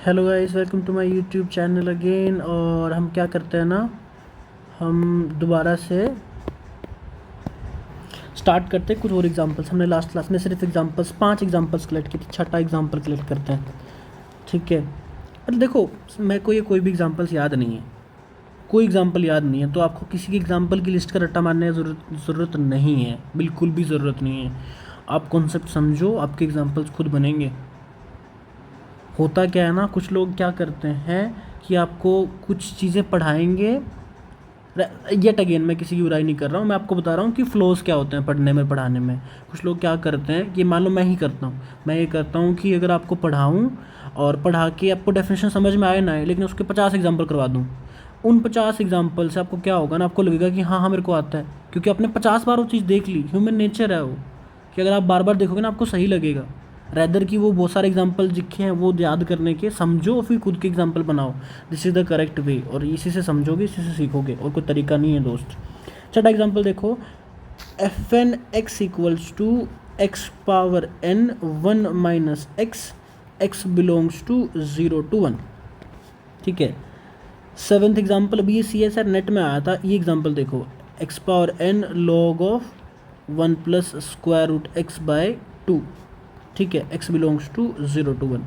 Hello guys, welcome to my YouTube channel again. और हम क्या करते हैं ना, हम दोबारा से स्टार्ट करते हैं कुछ और एग्जांपल्स। हमने लास्ट क्लास में सिर्फ एग्जांपल्स 5 एग्जांपल्स कलेक्ट किए थे, छठा एग्जांपल कलेक्ट करते हैं। ठीक है, पर देखो मेरे को ये कोई भी एग्जांपल्स याद नहीं है, कोई एग्जांपल याद नहीं है, तो आपको किसी की एग्जांपल की लिस्ट का रट्टा मारने की ज़रूरत नहीं है, बिल्कुल भी ज़रूरत नहीं है। आप कॉन्सेप्ट समझो, आपके एग्जांपल्स खुद बनेंगे। होता क्या है ना, कुछ लोग क्या करते हैं कि आपको कुछ चीज़ें पढ़ाएंगे। येट अगेन मैं किसी की बुराई नहीं कर रहा हूँ, मैं आपको बता रहा हूँ कि फ्लोज क्या होते हैं पढ़ने में पढ़ाने में। कुछ लोग क्या करते हैं कि मान लो मैं ही करता हूँ, मैं ये करता हूँ कि अगर आपको पढ़ाऊँ और पढ़ा के आपको डेफिनेशन समझ में आए ना आए, लेकिन उसके 50 एग्जाम्पल करवा दूँ। उन 50 एग्जाम्पल से आपको क्या होगा ना, आपको लगेगा कि हाँ हाँ मेरे को आता है, क्योंकि आपने 50 बार वो चीज़ देख ली। ह्यूमन नेचर है वो, कि अगर आप बार बार देखोगे ना आपको सही लगेगा, रैदर कि वो बहुत सारे एग्जाम्पल लिखे हैं वो याद करने के। समझो और फिर खुद के एग्जाम्पल बनाओ, this is the correct way. और इसी से समझोगे, इसी से सीखोगे, और कोई तरीका नहीं है दोस्त। छठा एग्जाम्पल देखो, f n x equals to x power n 1 minus x, x belongs to 0 to 1। ठीक है, सेवन्थ एग्जाम्पल, अभी ये सी एस आर नेट में आया था, ये एग्जाम्पल देखो, x power n log of 1 plus square root x by 2। ठीक है, x belongs to 0 to 1।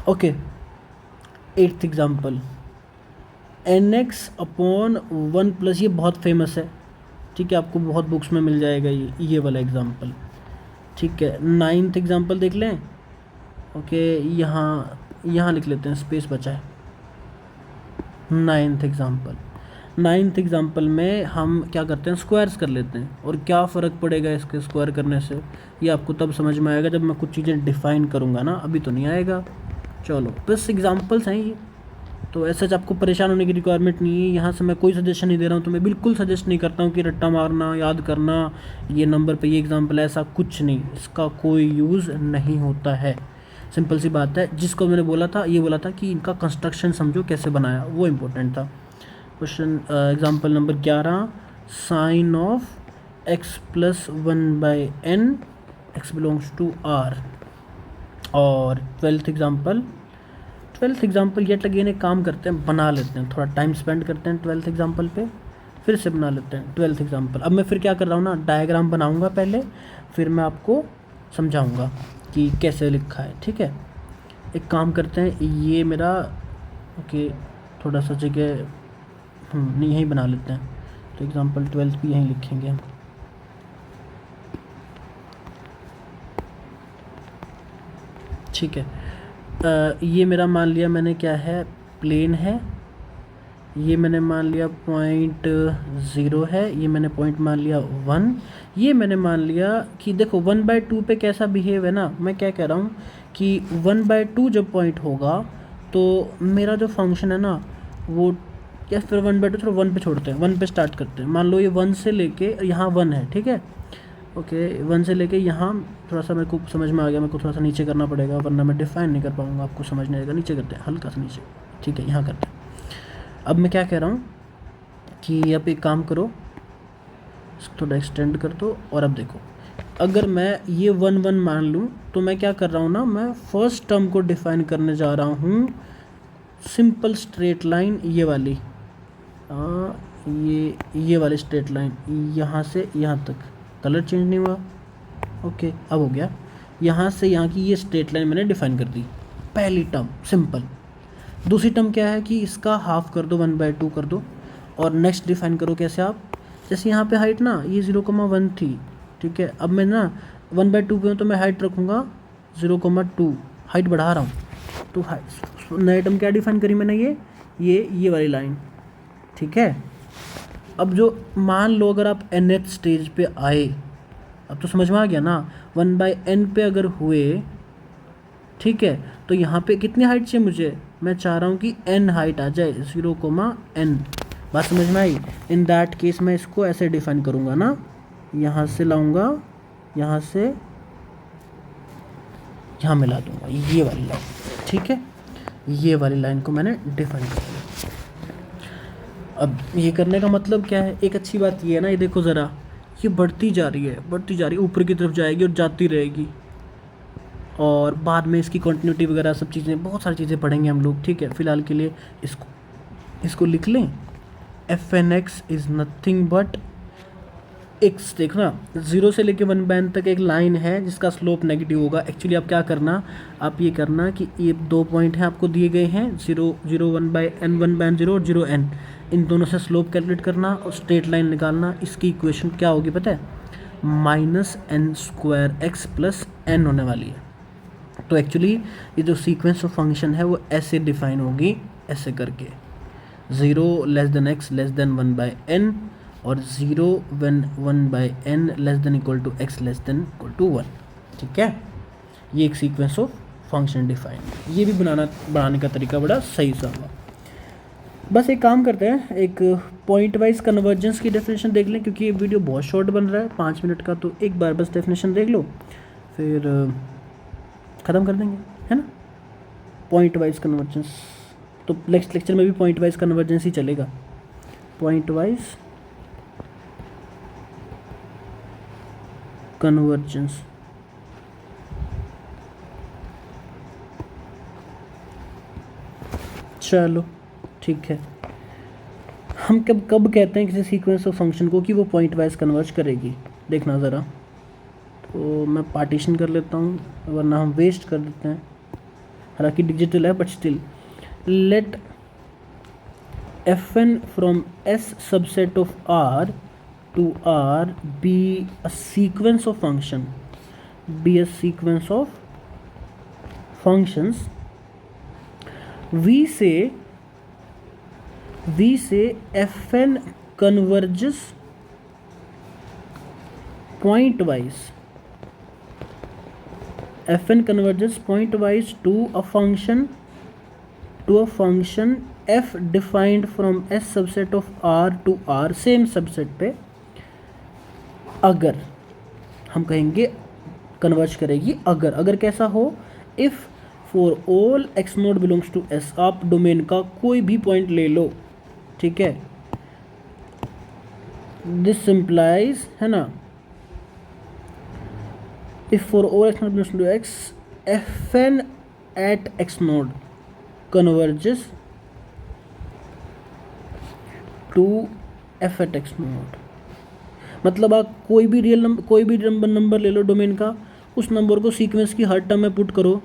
Okay, eighth example, n x upon 1 plus, ये बहुत फेमस है। ठीक है, आपको बहुत बुक्स में मिल जाएगा ये वाला एग्जाम्पल। ठीक है, नाइन्थ एग्जाम्पल देख लें। ओके, यहाँ लिख लेते हैं, स्पेस बचा है। नाइन्थ एग्जाम्पल में हम क्या करते हैं, स्क्वायर्स कर लेते हैं। और क्या फ़र्क पड़ेगा इसके स्क्वायर करने से, ये आपको तब समझ में आएगा जब मैं कुछ चीज़ें डिफ़ाइन करूँगा ना, अभी तो नहीं आएगा। चलो, बस एग्जाम्पल्स हैं ये, तो ऐसा आपको परेशान होने की रिक्वायरमेंट नहीं है। यहाँ से मैं कोई सजेशन नहीं दे रहा हूँ, तो मैं बिल्कुल सजेस्ट नहीं करता हूँ कि रट्टा मारना, याद करना, ये नंबर पे ये एग्जाम्पल, ऐसा कुछ नहीं, इसका कोई यूज़ नहीं होता है। सिंपल सी बात है, जिसको मैंने बोला था, ये बोला था कि इनका कंस्ट्रक्शन समझो कैसे बनाया, वो इम्पोर्टेंट था। Question example number 11, sine of x plus 1 by n, x belongs to R. और ट्वेल्थ एग्जाम्पल येट अगेन एक काम करते हैं, बना लेते हैं, थोड़ा टाइम स्पेंड करते हैं ट्वेल्थ एग्जाम्पल पे, फिर से बना लेते हैं ट्वेल्थ एग्जाम्पल। अब मैं फिर क्या कर रहा हूँ ना, डायग्राम बनाऊँगा पहले, फिर मैं आपको समझाऊँगा कि कैसे लिखा है। ठीक है, एक काम करते हैं, ये मेरा ओके थोड़ा सा जगह नहीं, यहीं बना लेते हैं, तो एग्जाम्पल 12 भी यहीं लिखेंगे हम। ठीक है, ये मेरा मान लिया मैंने क्या है, प्लेन है। ये मैंने मान लिया पॉइंट 0 है, ये मैंने पॉइंट मान लिया 1। ये मैंने मान लिया कि देखो 1/2 पे कैसा बिहेव है ना, मैं क्या कह रहा हूँ कि 1/2 जब पॉइंट होगा तो मेरा जो फंक्शन है ना वो, या फिर 1/2 थोड़ा 1 पे छोड़ते हैं, 1 पे स्टार्ट करते हैं। मान लो ये 1 से लेके यहाँ 1 है। ठीक है, ओके, 1 से लेके यहाँ, थोड़ा सा मेरे को समझ में आ गया, मेरे को थोड़ा सा नीचे करना पड़ेगा वरना मैं डिफाइन नहीं कर पाऊँगा, आपको समझ नहीं आएगा। नीचे करते हैं, हल्का सा नीचे। ठीक है, यहाँ करते हैं। अब मैं क्या कह रहा हूँ कि आप एक काम करो, थोड़ा एक्सटेंड कर दो, और अब देखो, अगर मैं ये 1 मान लूँ तो मैं क्या कर रहा हूँ ना, मैं फर्स्ट टर्म को डिफाइन करने जा रहा हूँ, सिंपल स्ट्रेट लाइन, ये वाली, ये वाली स्ट्रेट लाइन, यहाँ से यहाँ तक, कलर चेंज नहीं हुआ। ओके, अब हो गया, यहाँ से यहाँ की ये स्ट्रेट लाइन मैंने डिफाइन कर दी, पहली टर्म सिंपल। दूसरी टर्म क्या है कि इसका हाफ कर दो, 1/2 कर दो, और नेक्स्ट डिफाइन करो कैसे आप, जैसे यहाँ पे हाइट ना ये 0,1 थी। ठीक है, अब मैं ना 1/2 पे हूँ तो मैं हाइट रखूँगा 0,2, हाइट बढ़ा रहा हूँ, तो हाइट, नए टर्म क्या डिफाइन करी मैंने, ये वाली लाइन। ठीक है, अब जो मान लो अगर आप nth स्टेज पे आए, अब तो समझ में आ गया ना, 1/n पे अगर हुए, ठीक है, तो यहाँ पे कितनी हाइट चाहिए मुझे, मैं चाह रहा हूँ कि n हाइट आ जाए, 0,n। बात समझ में आई। इन दैट केस मैं इसको ऐसे डिफाइन करूँगा ना, यहाँ से लाऊंगा, यहाँ से यहाँ मिला दूंगा, ये वाली लाइन। ठीक है, ये वाली लाइन को मैंने डिफाइन कर दिया। अब ये करने का मतलब क्या है, एक अच्छी बात ये है ना, ये देखो ज़रा, ये बढ़ती जा रही है, ऊपर की तरफ जाएगी और जाती रहेगी। और बाद में इसकी कंटिन्यूटी वगैरह सब चीज़ें, बहुत सारी चीज़ें पढ़ेंगे हम लोग, ठीक है। फ़िलहाल के लिए इसको लिख लें, f n x is nothing but x. देखो ना, 0 से लेके 1/n तक एक लाइन है जिसका स्लोप नेगेटिव होगा। एक्चुअली आप क्या करना, आप ये करना कि ये 2 पॉइंट हैं आपको दिए गए हैं, 0 0 1/n 1/n 0 और 0n, इन दोनों से स्लोप कैलकुलेट करना और स्ट्रेट लाइन निकालना। इसकी इक्वेशन क्या होगी पता है, -n² x + n होने वाली है। तो एक्चुअली ये जो सीक्वेंस ऑफ फंक्शन है वो ऐसे डिफाइन होगी, ऐसे करके 0 < x < 1/n और 0 when 1/n < x < 1, ठीक है। ये एक सीक्वेंस ऑफ फंक्शन डिफाइन, ये भी बनाने का तरीका बड़ा सही सा हुआ। बस एक काम करते हैं, एक पॉइंट वाइज कन्वर्जेंस की डेफिनेशन देख लें, क्योंकि ये वीडियो बहुत शॉर्ट बन रहा है, 5 मिनट का, तो एक बार बस डेफिनेशन देख लो फिर ख़त्म कर देंगे, है ना। पॉइंट वाइज कन्वर्जेंस, तो नेक्स्ट लेक्चर में भी पॉइंट वाइज कन्वर्जेंस ही चलेगा। पॉइंट वाइज कन्वर्जेंस, चलो ठीक है। हम कब कहते हैं किसी सीक्वेंस ऑफ फंक्शन को कि वो पॉइंट वाइज कन्वर्ज करेगी, देखना ज़रा। तो मैं पार्टीशन कर लेता हूँ, वरना हम वेस्ट कर देते हैं, हालांकि डिजिटल है but still. Let fn from S subset of R to R be a sequence of function, be a sequence of functions. We say fn converges pointwise. fn converges pointwise to a function f defined from S subset of R to R, same subset पे, अगर हम कहेंगे converge करेगी, अगर कैसा हो, if for all x not belongs to S, आप domain का कोई भी पॉइंट ले लो, ठीक है। दिस सिंप्लाइज, है ना, if for all x not belongs to x, fn at x naught converges to f at x naught. मतलब आप कोई भी नंबर ले लो डोमेन का, उस नंबर को सीक्वेंस की हर टर्म में पुट करो,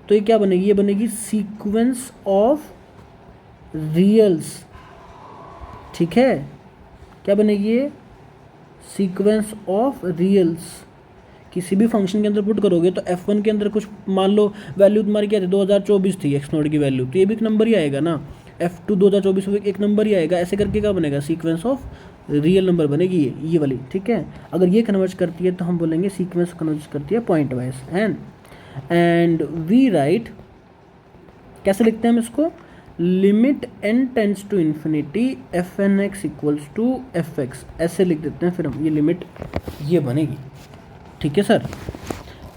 तो ये क्या बनेगी, ये बनेगी सीक्वेंस ऑफ रियल्स, ठीक है। क्या बनेगी ये, सीक्वेंस ऑफ रियल्स। किसी भी फंक्शन के अंदर पुट करोगे तो f1 के अंदर कुछ मान लो वैल्यू तुम्हारी क्या थी, 2024 थी x नोड की वैल्यू, तो ये भी एक नंबर ही आएगा ना, f2 2024 में एक नंबर ही आएगा। ऐसे करके क्या बनेगा, सीक्वेंस ऑफ रियल नंबर बनेगी ये वाली, ठीक है। अगर ये कन्वर्ज करती है तो हम बोलेंगे सीक्वेंस कन्वर्ज करती है pointwise. And we write, कैसे लिखते हैं हम इसको, limit n tends to infinity fn x equals to fx, ऐसे लिख देते हैं फिर हम, ये लिमिट ये बनेगी, ठीक है सर।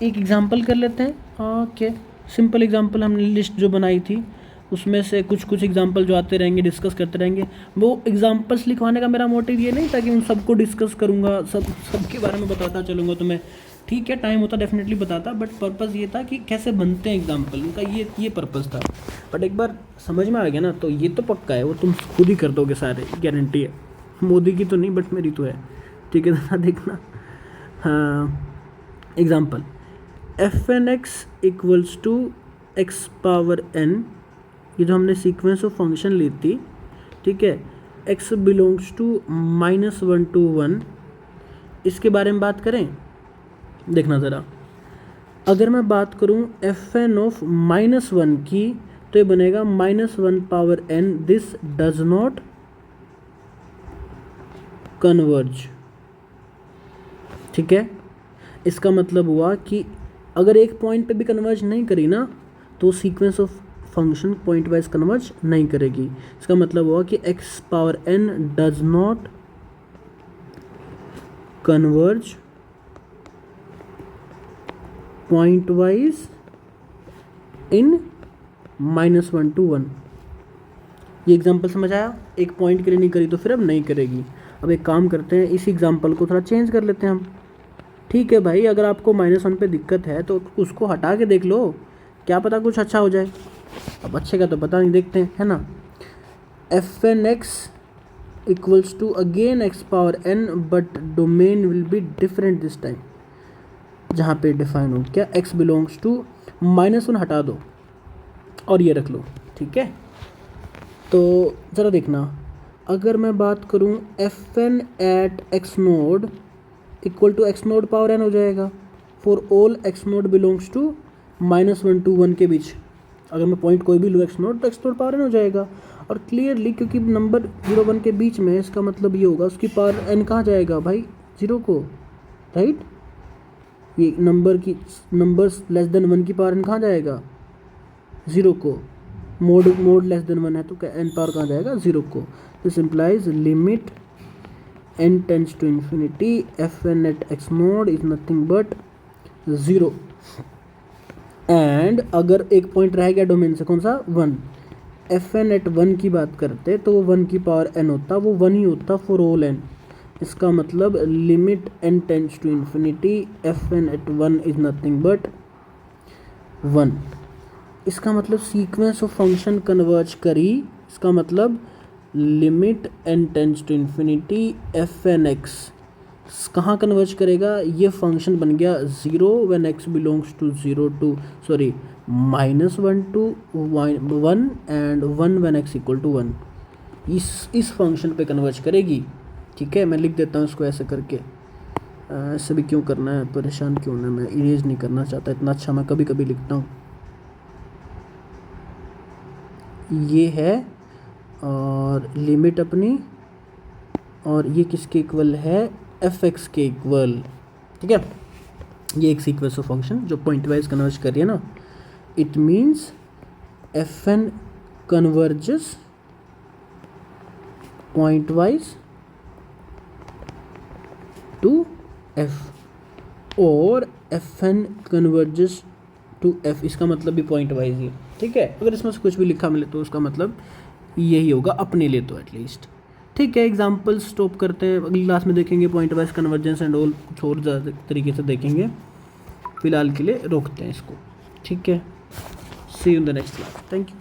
एक एग्जांपल कर लेते हैं, ओके। सिंपल एग्जांपल, हमने लिस्ट जो बनाई थी उसमें से कुछ एग्जांपल जो आते रहेंगे डिस्कस करते रहेंगे। वो एग्जांपल्स लिखवाने का मेरा मोटिव ये नहीं था कि उन सबको डिस्कस करूँगा, सबके बारे में बताता चलूँगा तो मैं, ठीक है, टाइम होता डेफिनेटली बताता, बट पर्पज़ ये था कि कैसे बनते हैं एग्जांपल, उनका ये पर्पज़ था। बट एक बार समझ में आ गया ना, तो ये तो पक्का है, वो तुम खुद ही कर दोगे सारे, गारंटी है। मोदी की तो नहीं बट मेरी तो है, ठीक है ना, देखना। हाँ, example, fn x equals to x power n, ये जो हमने सीक्वेंस ऑफ फंक्शन ली थी, ठीक है, x बिलोंग्स टू -1 to 1, इसके बारे में बात करें, देखना ज़रा। अगर मैं बात करूं fn ऑफ -1 की, तो ये बनेगा -1 power n, this does not converge, ठीक है। इसका मतलब हुआ कि अगर एक पॉइंट पे भी कन्वर्ज नहीं करी ना, तो sequence of function point wise converge नहीं करेगी। इसका मतलब हुआ कि x power n does not converge point wise in -1 to 1। ये एग्जांपल समझ आया, एक पॉइंट के लिए नहीं करी तो फिर अब नहीं करेगी। अब एक काम करते हैं, इस एग्जांपल को थोड़ा चेंज कर लेते हैं हम, ठीक है भाई, अगर आपको -1 पे दिक्कत है तो उसको हटा के देख लो, क्या पता कुछ अच्छा हो जाए। अब अच्छे का तो पता नहीं, देखते हैं, है ना। F n x equals to again x power n but domain will be different this time, जहाँ पे डिफाइन हो क्या x बिलोंग्स टू -1 हटा दो और ये रख लो, ठीक है। तो ज़रा देखना, अगर मैं बात करूँ f n at x naught equal to x naught power n हो जाएगा for all x naught belongs to -1 to 1 के बीच। अगर मैं पॉइंट कोई भी लूँ एक्स नोड तो एक्स नोड पावर n हो जाएगा। और क्लियरली क्योंकि नंबर 0 1 के बीच में, इसका मतलब ये होगा उसकी पावर n कहाँ जाएगा भाई, 0 को, राइट। ये नंबर्स लेस देन 1 की पावर n कहाँ जाएगा, 0 को। मोड लेस देन 1 है तो क्या n पावर कहाँ जाएगा, 0 को। This implies limit n tends to infinity f n at x naught is nothing but 0। And अगर एक पॉइंट रह गया डोमेन से, कौन सा, 1, एफ एन एट 1 की बात करते तो वो 1 की पावर n होता, वो 1 ही होता फॉर ऑल n। इसका मतलब limit n tends to infinity f n at 1 is nothing but 1। इसका मतलब सीक्वेंस ऑफ फंक्शन कन्वर्ज करी, इसका मतलब limit n tends to infinity f n x कहाँ कन्वर्ज करेगा, ये फंक्शन बन गया 0 when x belongs to 0 to sorry -1 to 1 and 1 when x equal to 1। इस फंक्शन पे कन्वर्ज करेगी, ठीक है। मैं लिख देता हूँ इसको ऐसे करके, ऐसे भी क्यों करना है, परेशान क्यों होना है, मैं इरेज नहीं करना चाहता, इतना अच्छा मैं कभी कभी लिखता हूँ। ये है और लिमिट अपनी, और ये किसके इक्वल है, एफ एक्स के इक्वल, ठीक है। ये एक सीक्वेंस ऑफ फंक्शन जो पॉइंट वाइज कन्वर्ज कर रही है ना, it means F N converges point wise to F और F N converges to F, इसका मतलब भी पॉइंट वाइज ही, ठीक है। अगर इसमें से कुछ भी लिखा मिले तो उसका मतलब यही होगा अपने लिए तो एटलीस्ट, ठीक है। एग्जाम्पल स्टॉप करते हैं, अगली क्लास में देखेंगे point wise convergence and all, कुछ और ज़्यादा तरीके से देखेंगे। फिलहाल के लिए रोकते हैं इसको, ठीक है। See you in the next class, thank you.